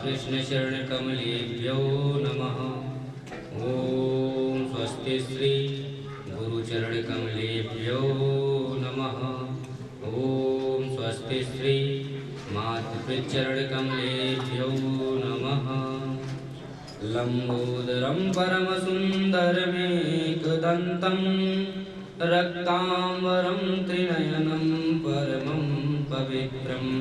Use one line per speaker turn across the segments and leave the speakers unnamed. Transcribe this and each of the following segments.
कृष्णचरणकमलेभ्यो नमः। ॐ स्वस्ति श्री गुरुचरणकमलेभ्यो नमः। ॐ स्वस्ति श्री मातृचरणकमलेभ्यो नमः। लंबोदरं परमसुन्दरमेकदन्तं रक्ताम्बरं त्रिनयनं परमं पवित्रम्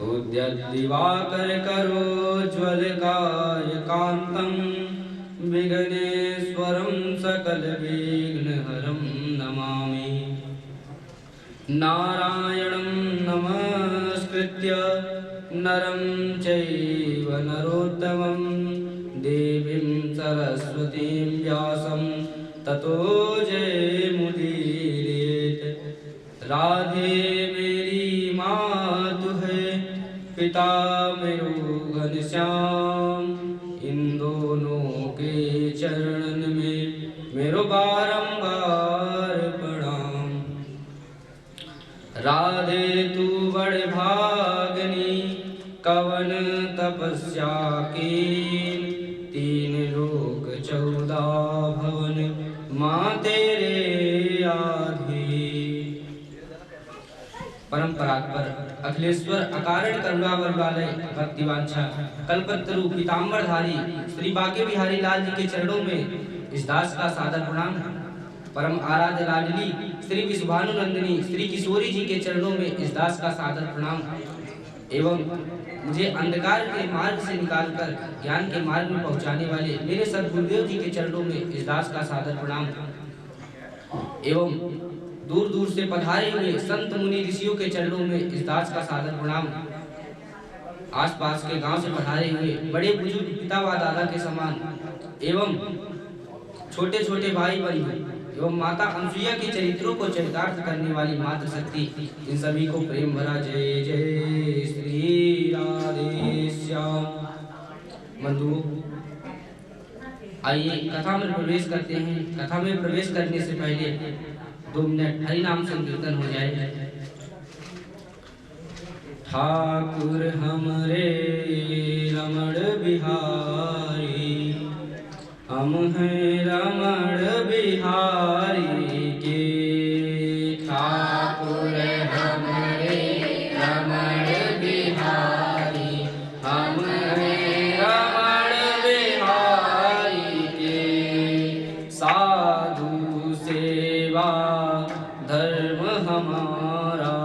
उद्यद्दिवाकरकरोज्ज्वलकायकान्तं विघ्नेश्वरं सकलविघ्नहरं नमामि। नारायणं नमस्कृत्य नरं चैव नरोत्तमं देवीं सरस्वतीं व्यासं ततो जयमुदीरयेत्। राधे मेरी मातु है, पिता मेरो घनश्याम, इन दोनों के चरणन में मेरो बारंबार प्रणाम। राधे तू बड़ भागनी कवन तपस्या की, तीन लोक 14 भवन माँ तेरे आधी। परम परात्पर अखिलेश्वर अकारण करुणा वरवालय भक्तिवांछा कल्पतरु पीताम्बरधारी श्री बांके बिहारी लाल जी के चरणों में इस दास का सादर प्रणाम। परम आराध्य लाडली श्री विश्वानुनंदिनी श्री किशोरी जी के चरणों में इस दास का सादर प्रणाम। एवं मुझे अंधकार के मार्ग से निकालकर ज्ञान के मार्ग में पहुंचाने वाले मेरे सद्गुरुदेव जी के चरणों में इस दास का सादर प्रणाम। एवं दूर दूर से पधारे हुए संत मुनि ऋषियों के चरणों में इस दास का सादर प्रणाम। आसपास के गांव से पधारे हुए बड़े बुजुर्ग पिता व दादा के समान एवं छोटे छोटे भाई बहन एवं माता अनसुईया के चरित्रों को चरितार्थ करने वाली मातृशक्ति, इन सभी को प्रेम भरा जय जय श्री राधे श्याम। बंधु आइए कथा में प्रवेश करते हैं। कथा में प्रवेश करने से पहले 2 मिनट हरि नाम संकीर्तन हो जाए। ठाकुर हमरे रमण बिहारी, हम हैं रमण बिहारी के। ठाकुर हमरे रमण बिहारी, हम हैं रमण बिहारी के। साधु सेवा धर्म हमारा,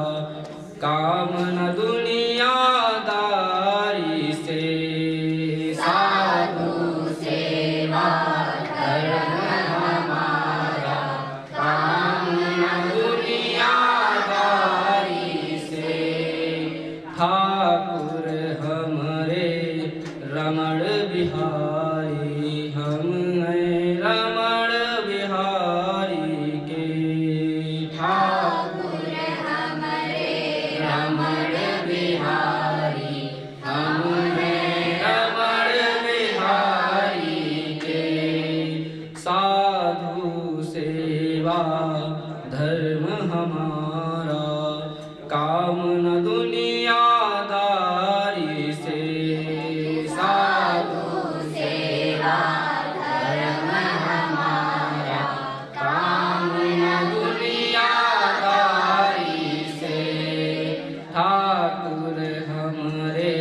काम न दुनियादारी से। साधु सेवा धर्म हमारा, काम न दुनियादारी से। ठाकुर हमरे रमण बिहारी, हम हैं रमण बिहारी के। ठाकुर हमरे रमण बिहारी, हम हैं रमण बिहारी के। साधु सेवा धर्म हमारा, काम न दुनियादारी से। साधु सेवा धर्म हमारा, काम न दुनियादारी से। ठाकुर हमरे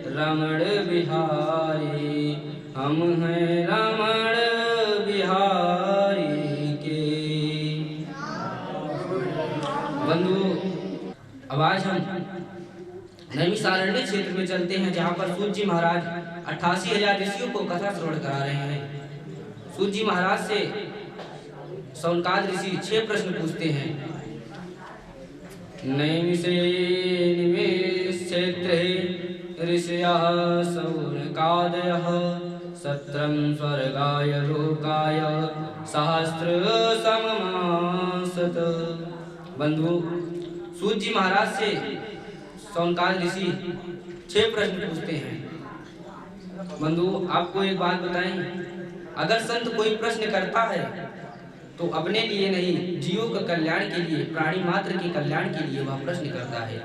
रमण बिहारी, हम हैं रमण बिहारी के। बंधु अब आज हम नैमिषारण्य क्षेत्र में चलते हैं, जहाँ पर सूत जी महाराज 88,000 ऋषियों को कथा श्रवण करा रहे हैं। सूत जी महाराज से सौनकाद ऋषि 6 प्रश्न पूछते हैं। नैमिषे निमेष क्षेत्रे ऋषयः सौनकादयः, सत्रं स्वर्गाय लोकाय सहस्र सममासत। बंधु सूत जी महाराज से सौनकाद ऋषि 6 प्रश्न पूछते हैं। बंधु आपको एक बात बताएं, अगर संत कोई प्रश्न करता है तो अपने लिए नहीं, जीवों के कल्याण के लिए, प्राणी मात्र के कल्याण के लिए वह प्रश्न करता है।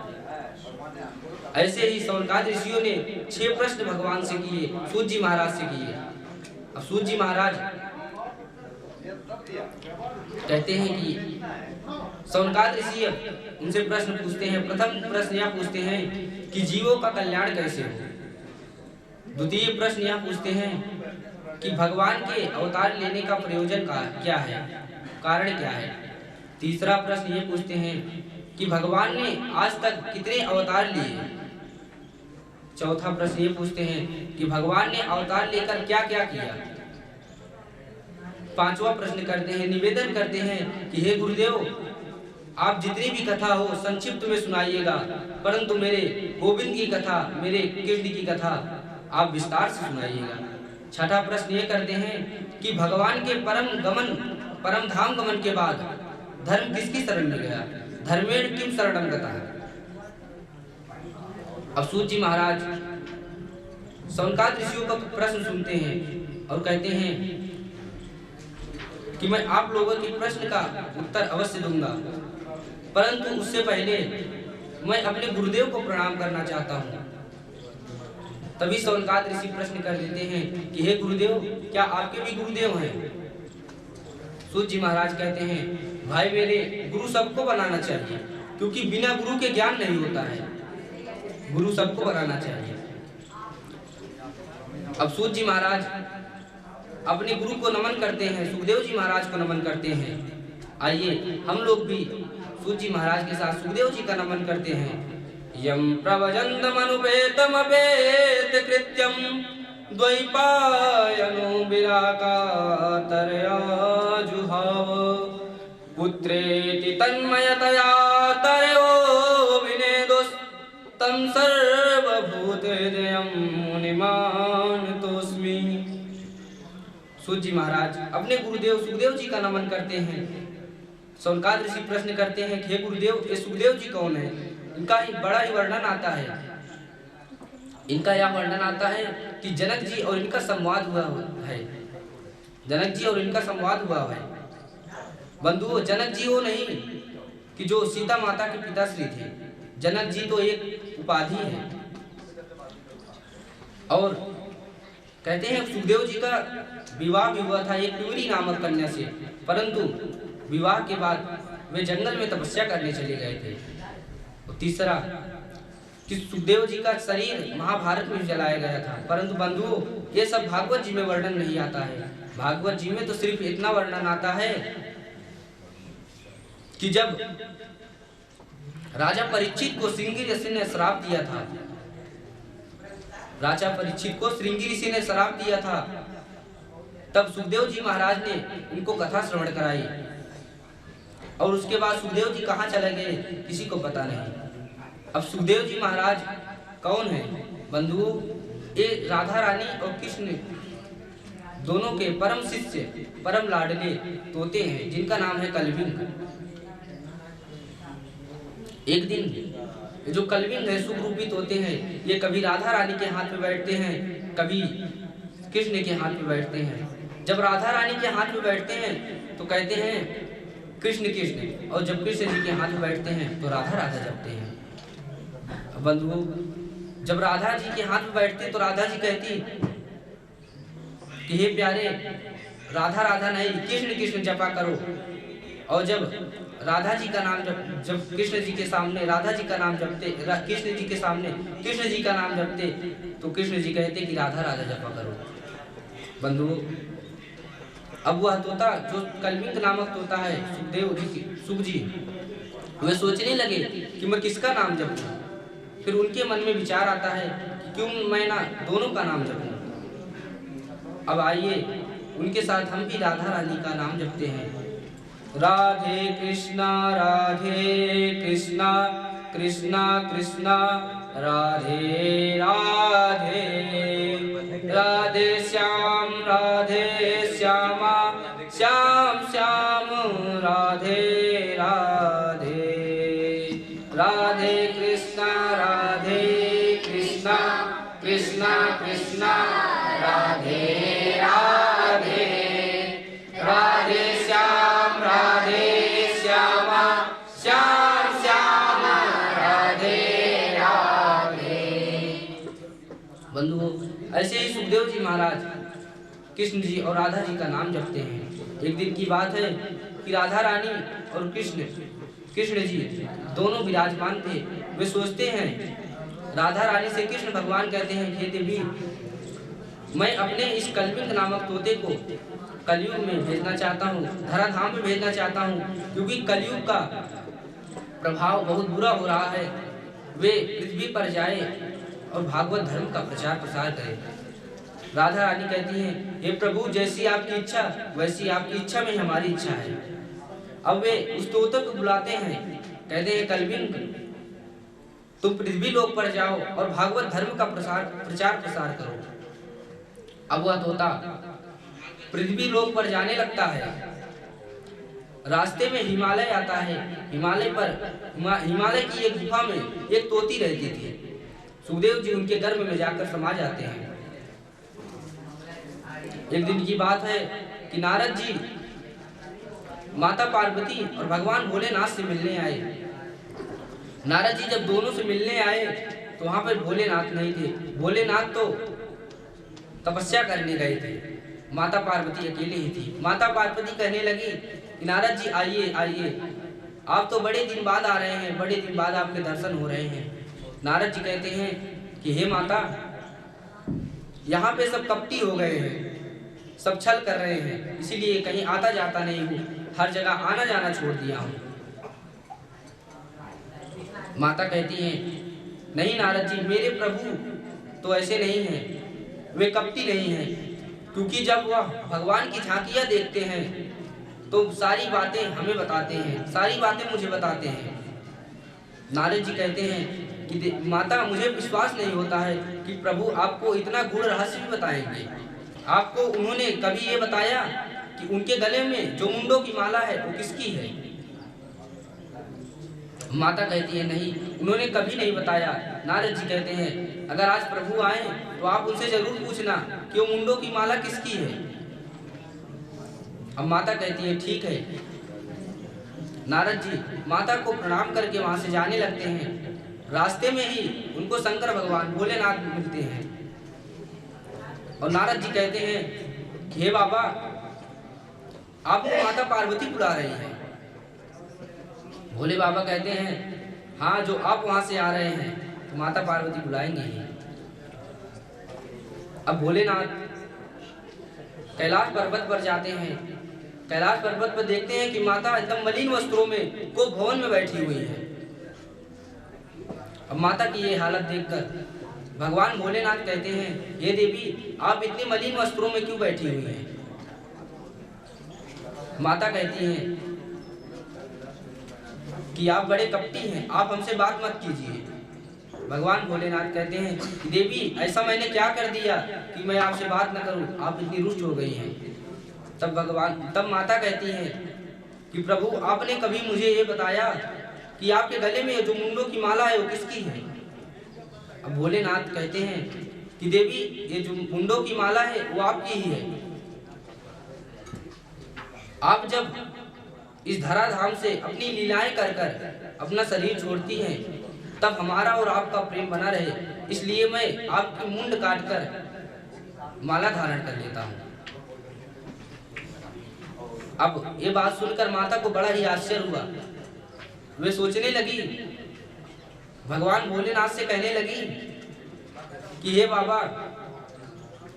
ऐसे ही सौनकादि ऋषियों ने 6 प्रश्न भगवान से किए, सूत जी महाराज से किए। अब सूत जी महाराज कहते हैं कि सौनकादि ऋषि उनसे प्रश्न पूछते हैं। प्रथम प्रश्न यह पूछते हैं कि जीवों का कल्याण कैसे हो। द्वितीय प्रश्न यह पूछते हैं कि भगवान के अवतार लेने का प्रयोजन क्या है, कारण क्या है। तीसरा प्रश्न ये पूछते हैं कि भगवान ने आज तक कितने अवतार लिए। चौथा प्रश्न ये पूछते हैं कि भगवान ने अवतार लेकर क्या क्या किया। पांचवा प्रश्न करते हैं, निवेदन करते हैं कि हे गुरुदेव, आप जितनी भी कथा हो संक्षिप्त में सुनाइएगा, परंतु मेरे गोविंद की कथा, मेरे कृष्ण की कथा आप विस्तार से सुनाइएगा। छठा प्रश्न ये करते हैं कि भगवान के परम धाम गमन के बाद धर्म किसकी शरण में गया, धर्मेण किम शरणं गतः। अब सूत जी महाराज सौनकादि ऋषियों का प्रश्न सुनते हैं और कहते हैं कि मैं आप लोगों के प्रश्न का उत्तर अवश्य दूंगा, परंतु उससे पहले मैं अपने गुरुदेव को प्रणाम करना चाहता हूँ। तभी सौनकादि ऋषि प्रश्न कर देते हैं कि हे गुरुदेव, क्या आपके भी गुरुदेव हैं। सूत जी महाराज कहते हैं, भाई मेरे, गुरु सबको बनाना चाहिए, क्योंकि बिना गुरु के ज्ञान नहीं होता है। गुरु सबको बनाना चाहिए। अब सूत जी महाराज अपने गुरु को नमन करते हैं, सुखदेव जी महाराज को नमन करते हैं। आइए हम लोग भी सूत जी महाराज के साथ सुखदेव जी का नमन करते हैं। यम प्रवजन्तमनुपेतमपेत कृत्यम द्वैपायनो विराकातरया जुहाव पुत्रेति तन्मयतया तरयो विनेदुस् तं सर्वभूतहृदयं मुनिमानतोऽस्मि। सूत जी महाराज अपने गुरुदेव सुखदेव जी का नमन करते हैं। सौनकादि ऋषि प्रश्न करते हैं कि हे गुरुदेव, ये सुखदेव जी कौन है। इनका एक बड़ा ही वर्णन आता है। इनका यह वर्णन आता है कि जनक जी और इनका संवाद हुआ है। जनक जी और इनका संवाद हुआ है। बंधुओं, जनक जी वो नहीं कि जो सीता माता के पिताश्री थे। जनक जी तो एक उपाधि है। और कहते हैं सुखदेव जी का विवाह भी हुआ था एक पिवरी नामक कन्या से, परंतु विवाह के बाद वे जंगल में तपस्या करने चले गए थे। और तीसरा कि सुखदेव जी का शरीर महाभारत में जलाया गया था, परंतु बंधुओं ये सब भागवत जी में वर्णन नहीं आता है। भागवत जी में तो सिर्फ इतना वर्णन आता है कि जब राजा परीक्षित को श्रृंगी ऋषि ने श्राप दिया था, राजा परीक्षित को श्रृंगी ऋषि ने श्राप दिया था, तब सुखदेव जी महाराज ने उनको कथा श्रवण कराई। और उसके बाद सुखदेव जी कहाँ चले गए किसी को पता नहीं। अब सुखदेव जी महाराज कौन है बंधुओं, ये राधा रानी और कृष्ण दोनों के परम शिष्य, परम लाडले तोते हैं, जिनका नाम है कलविंग। एक दिन जो कलविंग है, सुखरूपी तोते हैं, ये कभी राधा रानी के हाथ में बैठते हैं, कभी कृष्ण के हाथ में बैठते हैं। जब राधा रानी के हाथ में बैठते हैं तो कहते हैं कृष्ण कृष्ण, और जब कृष्ण जी के हाथ में बैठते हैं तो राधा राधा जपते हैं। बंधुओं, जब राधा जी के हाथ में बैठते तो राधा जी कहती कि हे प्यारे, राधा राधा नहीं, कृष्ण कृष्ण जपा करो। और जब राधा जी का नाम जब कृष्ण जी के सामने राधा जी का नाम जपते, कृष्ण जी के सामने कृष्ण जी का नाम जपते, तो कृष्ण जी कहते कि राधा राधा जपा करो। बंधुओं, अब वह तोता जो कलविंग नामक तोता है, सुखदेव जी, सुख जी, वे सोचने लगे कि मैं किसका नाम जपूं। फिर उनके मन में विचार आता है कि क्यों मैं ना दोनों का नाम जपूं। अब आइए उनके साथ हम भी राधा रानी का नाम जपते हैं। राधे कृष्णा कृष्णा कृष्णा राधे राधे, राधे श्यामा श्याम श्याम राधे राधे, राधे कृष्णा कृष्णा कृष्णा राधे राधे, राधे श्यामा श्याम श्याम राधे बंधुओं, ऐसे ही सुखदेव जी महाराज कृष्ण जी और राधा जी का नाम जपते हैं। एक दिन की बात है कि राधा रानी और कृष्ण जी दोनों विराजमान थे। वे सोचते हैं, राधा रानी से कृष्ण भगवान कहते हैं, हे देवी, मैं अपने इस कल्पित नामक तोते को कलयुग में भेजना चाहता हूँ, धराधाम में भेजना चाहता हूँ, क्योंकि कलयुग का प्रभाव बहुत बुरा हो रहा है। वे पृथ्वी पर जाए और भागवत धर्म का प्रचार प्रसार करे। राधा रानी कहती हैं, हे प्रभु, जैसी आपकी इच्छा वैसी आपकी इच्छा में हमारी इच्छा है। अब वे उस तोते को बुलाते हैं, कहते हैं, कलबिंग, तुम पृथ्वी लोक पर जाओ और भागवत धर्म का प्रचार प्रसार करो। अब वह तोता पृथ्वी लोक पर जाने लगता है। रास्ते में हिमालय आता है। हिमालय की एक गुफा में एक तोती रहती थी। सुखदेव जी उनके गर्भ में जाकर समा जाते हैं। एक दिन की बात है कि नारद जी माता पार्वती और भगवान भोलेनाथ से मिलने आए। नारद जी जब दोनों से मिलने आए तो वहां पर भोलेनाथ नहीं थे। भोलेनाथ तो तपस्या करने गए थे, माता पार्वती अकेले ही थी। माता पार्वती कहने लगी कि नारद जी आइए आइए, आप तो बड़े दिन बाद आ रहे हैं, बड़े दिन बाद आपके दर्शन हो रहे हैं। नारद जी कहते हैं कि हे माता, यहाँ पे सब कपटी हो गए हैं, सब छल कर रहे हैं, इसीलिए कहीं आता जाता नहीं हूँ, हर जगह आना जाना छोड़ दिया हूँ। माता कहती हैं, नहीं नारद जी, मेरे प्रभु तो ऐसे नहीं हैं, वे कपटी नहीं हैं, क्योंकि जब वह भगवान की झांकियाँ देखते हैं तो सारी बातें हमें बताते हैं, सारी बातें मुझे बताते हैं। नारद जी कहते हैं कि माता, मुझे विश्वास नहीं होता है कि प्रभु आपको इतना गूढ़ रहस्य भी बताएंगे। आपको उन्होंने कभी ये बताया कि उनके गले में जो मुंडों की माला है वो किसकी है? माता कहती है, नहीं, उन्होंने कभी नहीं बताया। नारद जी कहते हैं, अगर आज प्रभु आए तो आप उनसे जरूर पूछना कि वो मुंडों की माला किसकी है। अब माता कहती है, ठीक है। नारद जी माता को प्रणाम करके वहां से जाने लगते हैं। रास्ते में ही उनको शंकर भगवान भोलेनाथ मिलते हैं और नारद जी कहते हैं, हे बाबा, आपको माता पार्वती बुला रही है। भोले बाबा कहते हैं, हाँ, जो आप वहां से आ रहे हैं तो माता पार्वती बुलाएंगे ही। अब भोलेनाथ कैलाश पर्वत पर जाते हैं। कैलाश पर्वत पर देखते हैं कि माता एकदम मलिन वस्त्रों में को भवन में बैठी हुई है। अब माता की ये हालत देखकर भगवान भोलेनाथ कहते हैं, ये देवी, आप इतने मलिन वस्त्रों में क्यों बैठी हुई हैं? माता कहती हैं कि आप बड़े कपटी हैं, आप हमसे बात मत कीजिए। भगवान भोलेनाथ कहते हैं कि देवी, ऐसा मैंने क्या कर दिया कि मैं आपसे बात न करूं, आप इतनी रुष्ट हो गई हैं। तब माता कहती है कि प्रभु, आपने कभी मुझे ये बताया कि आपके गले में जो मुंडों की माला है वो किसकी है? अब भोलेनाथ कहते हैं कि देवी, ये जो मुंडों की माला है वो आपकी ही है। आप जब इस धराधाम से अपनी लीलाएं कर कर अपना शरीर छोड़ती हैं, तब हमारा और आपका प्रेम बना रहे, इसलिए मैं आपकी मुंड काट कर माला धारण कर लेता हूँ। अब ये बात सुनकर माता को बड़ा ही आश्चर्य हुआ। वे सोचने लगी, भगवान भोलेनाथ से कहने लगी कि हे बाबा,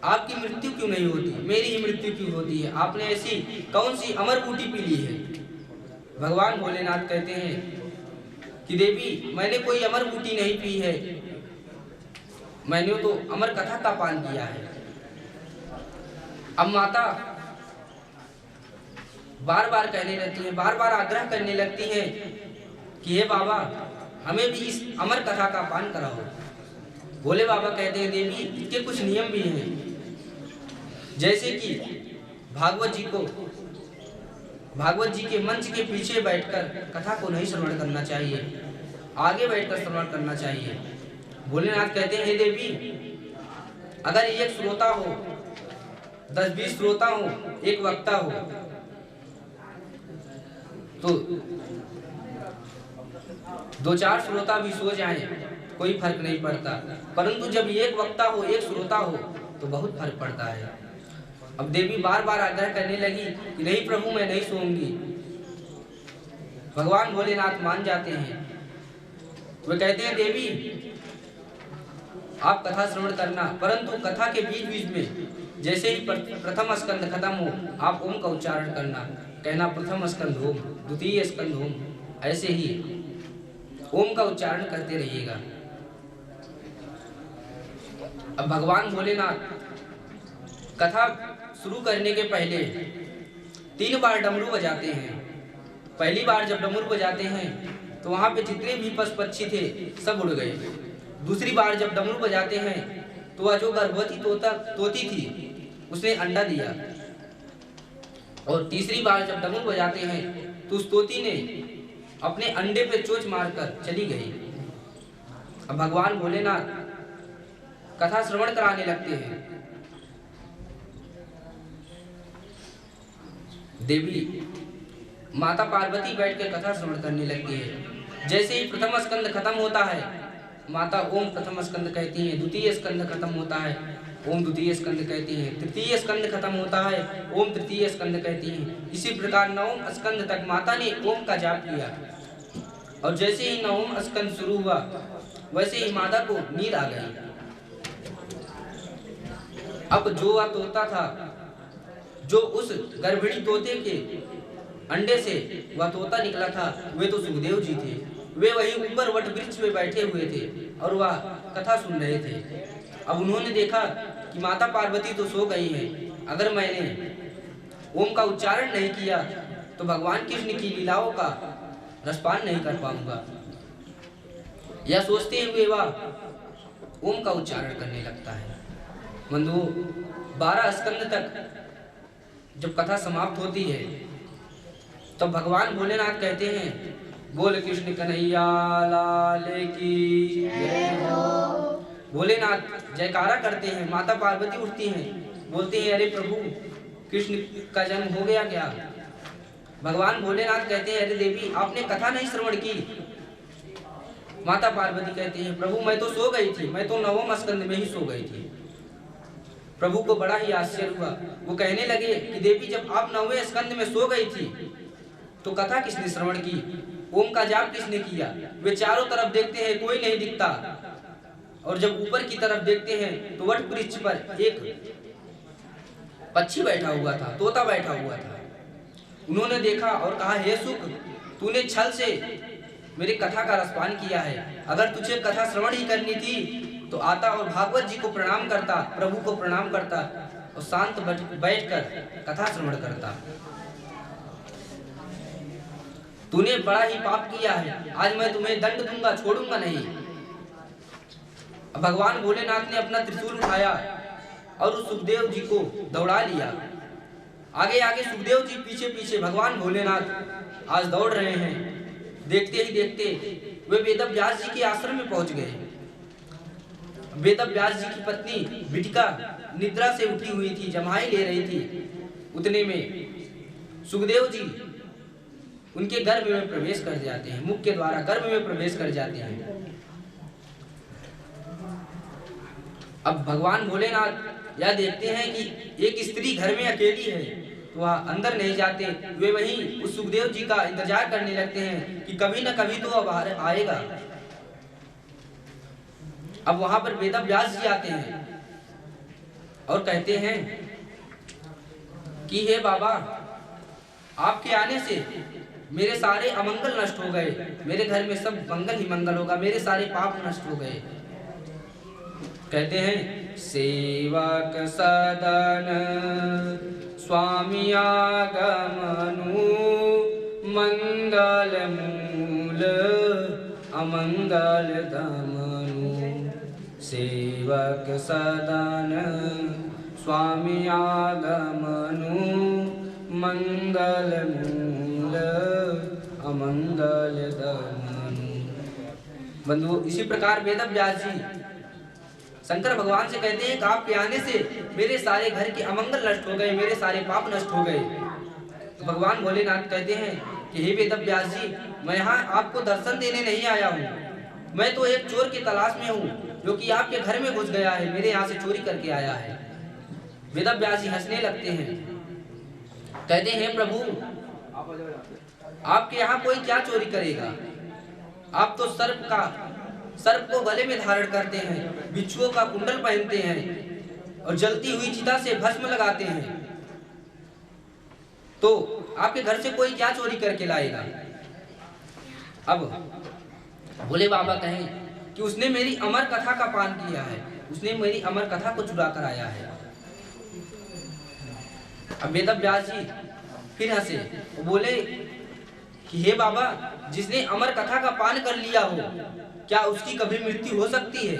आपकी मृत्यु क्यों नहीं होती, मेरी ही मृत्यु क्यों होती है? आपने ऐसी कौन सी अमर बूटी पी ली है? भगवान भोलेनाथ कहते हैं कि देवी, मैंने कोई अमर बूटी नहीं पी है, मैंने तो अमर कथा का पान किया है। अब माता बार बार कहने लगती है, बार बार आग्रह करने लगती है कि हे बाबा, हमें भी इस अमर कथा का पान कराओ। भोले बाबा कहते हैं, देवी, इसके कुछ नियम भी हैं, जैसे कि भागवत जी के मंच के पीछे बैठकर कथा को नहीं श्रवण करना चाहिए, आगे बैठकर श्रवण करना चाहिए। भोलेनाथ कहते हैं, हे देवी, अगर एक श्रोता हो, 10-20 श्रोता हो, एक वक्ता हो, तो 2-4 श्रोता भी सो जाएं कोई फर्क नहीं पड़ता, परंतु जब एक वक्ता हो, एक श्रोता हो तो बहुत फर्क पड़ता है। अब देवी बार बार आग्रह करने लगी कि नहीं प्रभु, मैं नहीं सोऊंगी। भगवान भोलेनाथ मान जाते हैं। वे कहते हैं देवी आप कथा श्रवण करना, परंतु कथा के बीच बीच में जैसे ही प्रथम स्कंद खत्म हो आप ओम का उच्चारण करना, कहना प्रथम स्कंद ओम, द्वितीय स्कंद ओम, ऐसे ही ओम का उच्चारण करते रहिएगा। अब भगवान भोलेनाथ कथा शुरू करने के पहले 3 बार डमरू बजाते हैं। पहली बार जब डमरू बजाते हैं तो वहां पे जितने भी पशु पक्षी थे सब उड़ गए। दूसरी बार जब डमरू बजाते हैं तो वह जो गर्भवती तोती थी उसने अंडा दिया। और तीसरी बार जब डमरू बजाते हैं तो उस तोती ने अपने अंडे पे चोंच मारकर चली गई। अब भगवान भोलेनाथ कथा श्रवण कराने लगते हैं। देवी माता पार्वती बैठकर कथा श्रवण करने लगती है। जैसे ही प्रथम स्कंद खत्म होता है माता ओम प्रथम स्कंद कहती हैं, द्वितीय स्कंद खत्म होता है ओम द्वितीय स्कंद कहती हैं, तृतीय स्कंद खत्म होता है ओम तृतीय स्कंद कहती हैं। इसी प्रकार नवम स्कंद तक माता ने ओम का जाप किया। और जैसे ही नवम स्कंद शुरू हुआ वैसे ही माता को नींद आ गई। अब जो वह तोता था, जो उस गर्भिणी तोते के अंडे से वह तोता निकला था, वे तो सुखदेव जी थे। वे वही ऊपर वट वृक्ष पे बैठे हुए थे और वह कथा सुन रहे थे। अब उन्होंने देखा कि माता पार्वती तो सो गई है, अगर मैंने ओम का उच्चारण नहीं किया तो भगवान कृष्ण की लीलाओं का रसपान नहीं कर पाऊंगा। यह सोचते हुए वह ओम का उच्चारण करने लगता है। बंधु 12 स्कंद तक जब कथा समाप्त होती है तब भगवान भोलेनाथ कहते हैं बोल कृष्ण कन्हैया लाल की जय हो। भोलेनाथ जयकारा करते हैं। माता पार्वती उठती हैं, बोलती हैं अरे प्रभु कृष्ण का जन्म हो गया क्या? भगवान भोलेनाथ कहते हैं अरे देवी आपने कथा नहीं श्रवण की। माता पार्वती कहती हैं प्रभु मैं तो सो गई थी, मैं तो नवम स्कंद में ही सो गई थी। प्रभु को बड़ा ही आश्चर्य हुआ। वो कहने लगे कि देवी जब आप 9वें स्कंद में सो गई थी तो कथा किसने श्रवण की, ओम का जाप किसने किया? वे चारों तरफ देखते हैं कोई नहीं दिखता, और जब ऊपर की तरफ देखते हैं तो वट वृक्ष पर एक पक्षी बैठा हुआ था, तोता बैठा हुआ था। उन्होंने देखा और कहा हे सुख, तूने छल से मेरी कथा का रसपान किया है। अगर तुझे कथा श्रवण ही करनी थी तो आता और भागवत जी को प्रणाम करता, प्रभु को प्रणाम करता और शांत बैठकर कथा श्रवण करता। तूने बड़ा ही पाप किया है, आज मैं तुम्हें दंड दूंगा, छोड़ूंगा नहीं। भगवान भोलेनाथ ने अपना त्रिशूल उठाया और उस सुखदेव जी को दौड़ा लिया। आगे आगे सुखदेव जी, पीछे पीछे भगवान भोलेनाथ आज दौड़ रहे हैं। देखते ही देखते वे वेदव्यास जी के आश्रम में पहुंच गए। वेदव्यास जी की पत्नी बिटिका निद्रा से उठी हुई थी, जमाई ले रही थी। उतने में सुखदेव जी उनके गर्भ में प्रवेश कर जाते हैं, मुख के द्वारा गर्भ में प्रवेश कर जाते हैं। अब भगवान भोलेनाथ यह देखते हैं कि एक स्त्री घर में अकेली है तो वह अंदर नहीं जाते। वे वहीं उस सुखदेव जी का इंतजार करने लगते हैं कि कभी न कभी तो वह बाहर आएगा। अब वहां पर वेदव्यास जी आते हैं और कहते हैं कि हे बाबा, आपके आने से मेरे सारे अमंगल नष्ट हो गए, मेरे घर में सब मंगल ही मंगल होगा, मेरे सारे पाप नष्ट हो गए। कहते हैं सेवक सदन स्वामी आगमनु मंगल मूल अमंगल दमनु। सेवक सदन स्वामी आगमनु मंगल मूल अमंगल दमनु। बंधु इसी प्रकार वेदव्यास जी शंकर भगवान से कहते हैं कि आपके आने से मेरे सारे घर के अमंगल नष्ट हो गए, मेरे सारे पाप नष्ट हो गए। तो भगवान भोलेनाथ कहते हैं कि हे वेदव्यास जी, मैं यहाँ आपको दर्शन देने नहीं आया हूँ, मैं तो एक चोर की तलाश में हूँ जो कि आपके घर में घुस गया है, मेरे यहाँ से चोरी करके आया है। वेदव्यास जी हंसने लगते हैं, कहते हैं प्रभु आपके यहाँ कोई क्या चोरी करेगा? आप तो सर्प को गले में धारण करते हैं, बिच्छुओं का कुंडल पहनते हैं और जलती हुई चिता से भस्म लगाते हैं, तो आपके घर से कोई क्या चोरी करके लाएगा? अब भोले बाबा कहें कि उसने मेरी अमर कथा का पान किया है, उसने मेरी अमर कथा को चुरा कर आया है। अब वेदव्यास जी फिर हंसे, बोले कि हे बाबा, जिसने अमर कथा का पान कर लिया हो, क्या उसकी कभी मृत्यु हो सकती है?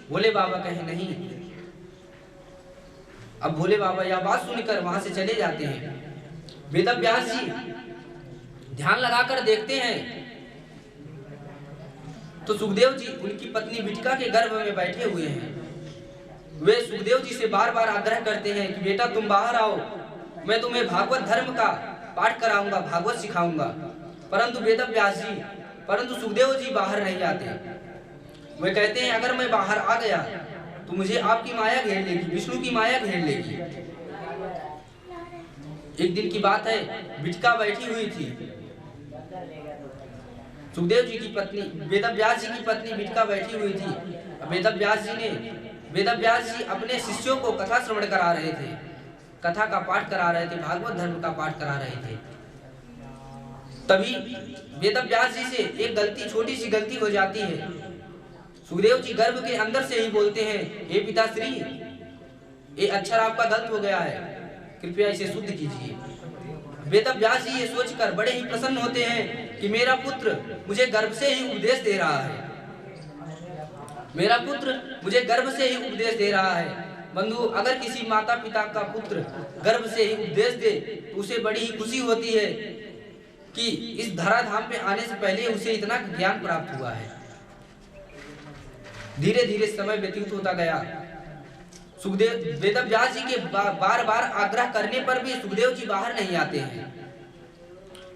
भोले बाबा कहे नहीं। अब भोले बाबा यह बात सुनकर वहां से चले जाते हैं। वेदव्यास जी ध्यान लगाकर देखते हैं तो सुखदेव जी उनकी पत्नी बिटिका के गर्भ में बैठे हुए हैं। वे सुखदेव जी से बार बार आग्रह करते हैं कि बेटा तुम बाहर आओ, मैं तुम्हें भागवत धर्म का पाठ कराऊंगा, भागवत सिखाऊंगा। परंतु सुखदेव जी बाहर नहीं आते। वे कहते हैं अगर मैं बाहर आ गया तो मुझे आपकी माया घेर लेगी, विष्णु की माया घेर लेगी। एक दिन की बात है, बिटिका बैठी हुई थी, सुखदेव जी की पत्नी वेदव्यास जी की पत्नी बिटिका बैठी हुई थी। वेदव्यास जी अपने शिष्यों को कथा श्रवण करा रहे थे, कथा का पाठ करा रहे थे, भागवत धर्म का पाठ करा रहे थे। तभी वेदव्यास जी से एक गलती, छोटी सी गलती हो जाती है। सुखदेव जी गर्भ के अंदर से ही बोलते हैं, हे पिताश्री, ये अक्षर आपका गलत हो गया है, कृपया इसे शुद्ध कीजिए। वेदव्यास जी ये सोचकर बड़े ही प्रसन्न होते हैं कि मेरा पुत्र मुझे गर्भ से ही उपदेश दे रहा है, मेरा पुत्र मुझे गर्भ से ही उपदेश दे रहा है। बंधु, अगर किसी माता पिता का पुत्र गर्भ से ही उपदेश दे तो उसे बड़ी ही खुशी होती है कि इस धराधाम पे आने से पहले उसे इतना ज्ञान प्राप्त हुआ है। धीरे धीरे समय व्यतीत होता गया। सुखदेव वेदव्यास जी के बार बार आग्रह करने पर भी सुखदेव जी बाहर नहीं आते हैं।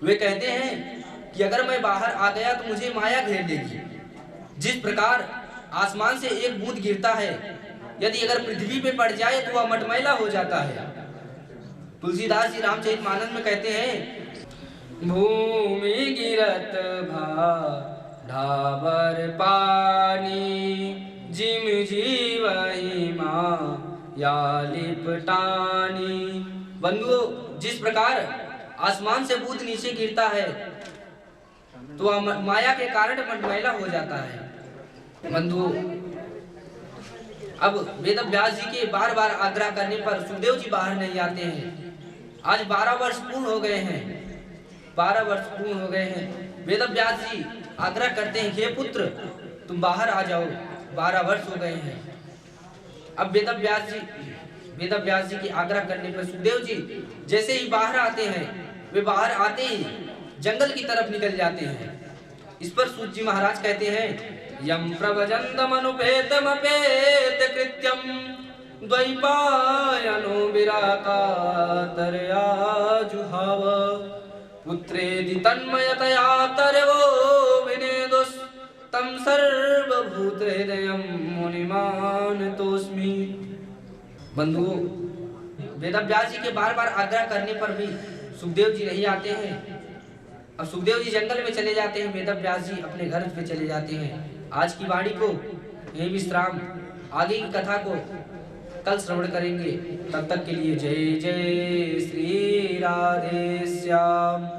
वे कहते हैं कि अगर मैं बाहर आ गया तो मुझे माया घेर लेगी। जिस प्रकार आसमान से एक बूंद गिरता है, यदि अगर पृथ्वी पे पड़ जाए तो वह मटमैला हो जाता है। तुलसीदास जी रामचरितमानस में कहते हैं, भूमि गिरत भा ढाबर पानी, जिम जीवहि माँ या लिपटानी। बंधुओं, जिस प्रकार आसमान से बूंद नीचे गिरता है तो वह माया के कारण मटमैला हो जाता है। बंधुओं, अब वेदव्यास जी के बार बार आग्रह करने पर सुखदेव जी बाहर नहीं आते हैं। आज 12 वर्ष पूर्ण हो गए हैं, 12 वर्ष पूर्ण हो गए हैं। वेदव्यास जी आग्रह करते हैं, हे पुत्र तुम बाहर आ जाओ, 12 वर्ष हो गए हैं। अब वेदव्यास जी की आग्रह करने पर सुखदेव जी जैसे ही बाहर आते हैं, वे बाहर आते ही जंगल की तरफ निकल जाते हैं। इस पर सूत जी महाराज कहते हैं, यम प्रवजन्तमनुपेतमपेत कृत्यम द्वैपायनो विराकातरया जुहाव, पुत्रेदि तन्मयतया तरवो विनेदुस् तम सर्वभूत हृदयम मुनिमानतोस्मि। बंधुओं, वेदव्यास जी के बार बार आग्रह करने पर भी सुखदेव जी नहीं आते हैं। अब सुखदेव जी जंगल में चले जाते हैं, वेदव्यास जी अपने घर पे चले जाते हैं। आज की वाणी को यही विश्राम, आगे की कथा को कल श्रवण करेंगे। तब तक के लिए जय जय श्री राधे श्याम।